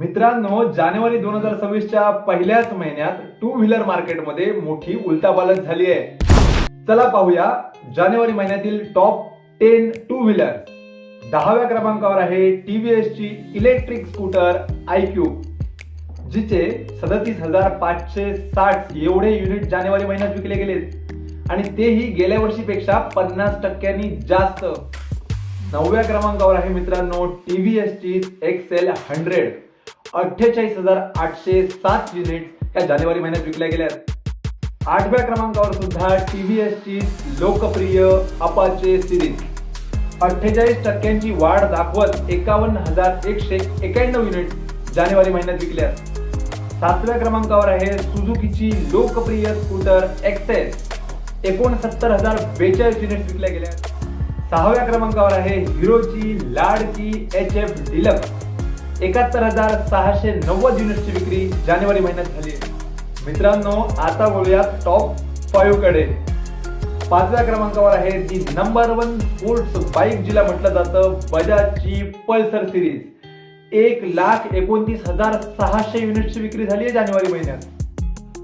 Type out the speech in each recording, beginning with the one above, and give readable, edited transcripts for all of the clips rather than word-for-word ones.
मित्रांनो, जानेवारी 2026च्या पहिल्याच महिन्यात टू व्हीलर मार्केटमध्ये मोठी उलथापालथ झाली आहे. चला पाहूया जानेवारी महिन्यातील टॉप 10 टू व्हीलर. 10व्या क्रमांकावर आहे टीव्हीएस ची इलेक्ट्रिक स्कूटर iQube, जिचे 37,560 एवढे युनिट जानेवारी महिन्यात विकले गेलेत आणि तेही गेल्या वर्षीपेक्षा 50% जास्त. 9व्या क्रमांकावर आहे मित्रांनो टीव्हीएस ची XL 100, 48,807 युनिट या जानेवारी महिन्यात विकल्या गेल्यात. 8व्या क्रमांकावर सुद्धा टीव्हीएस ची लोकप्रिय अपाचे सिरीज 48% वाढ दाखवत 51,191 युनिट जानेवारी महिन्यात विकल्यात. 7व्या क्रमांकावर आहे सुझुकीची लोकप्रिय स्कूटर XS, 69,042 युनिट विकल्या गेल्या. 6व्या क्रमांकावर आहे हिरोची लाडकी HF डिलक्स, 71,690 युनिटची विक्री जानेवारी महिन्यात झाली. मित्रांनो, आता बोलूया टॉप 5 कडे. 5व्या क्रमांकावर आहे दी नंबर 1 स्पोर्ट्स बाईक, जिला म्हटलं जातं बजाजची पल्सर सिरीज. 1,29,600 युनिटची विक्री झाली आहे जानेवारी महिन्यात.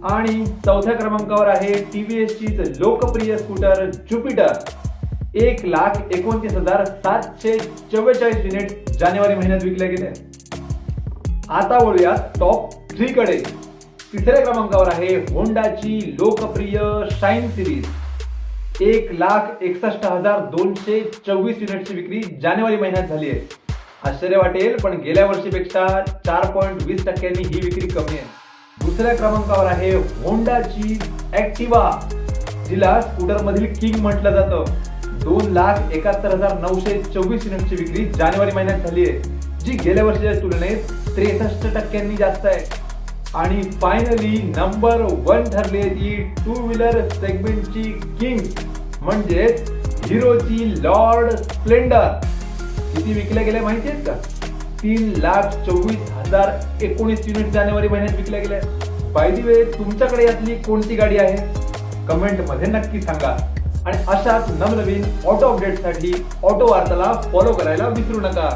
आणि 4थ्या क्रमांकावर आहे टीव्हीएस ची लोकप्रिय स्कूटर ज्युपिटर, 1,29,744 युनिट जानेवारी महिन्यात विकल्या गेल्या. आता बोलूया टॉप 3 कडे. 3ऱ्या क्रमांकावर आहे होंडाची लोकप्रिय शाईन सिरीज, 1,61,224 युनिटची विक्री जानेवारी महिन्यात झाली आहे. आश्चर्य वाटेल, पण गेल्या वर्षीपेक्षा 4.20% ही विक्री कमी आहे. 2ऱ्या क्रमांकावर आहे होंडाची ऍक्टिवा, जिला स्कूटर मधील किंग म्हटलं जातं. 2,71,924 युनिटची विक्री जानेवारी महिन्यात झाली आहे, जी गेल्या वर्षीच्या तुलनेत 63% जास्त आहे. आणि फायनली नंबर 1 ठरली आहे ती टू व्हीलर सेगमेंटची किंग, म्हणजे हिरोची लॉर्ड स्प्लेंडर. किती विकल्या गेल्या माहिती आहेत का? 3,24,019 युनिट जानेवारी महिन्यात विकल्या गेल्या. बाय द वे, तुमच्याकडे यातली कोणती गाडी आहे? कमेंट मध्ये नक्की सांगा. आणि अशाच नवनवीन ऑटो अपडेटसाठी ऑटो वार्ताला फॉलो करायला विसरू नका.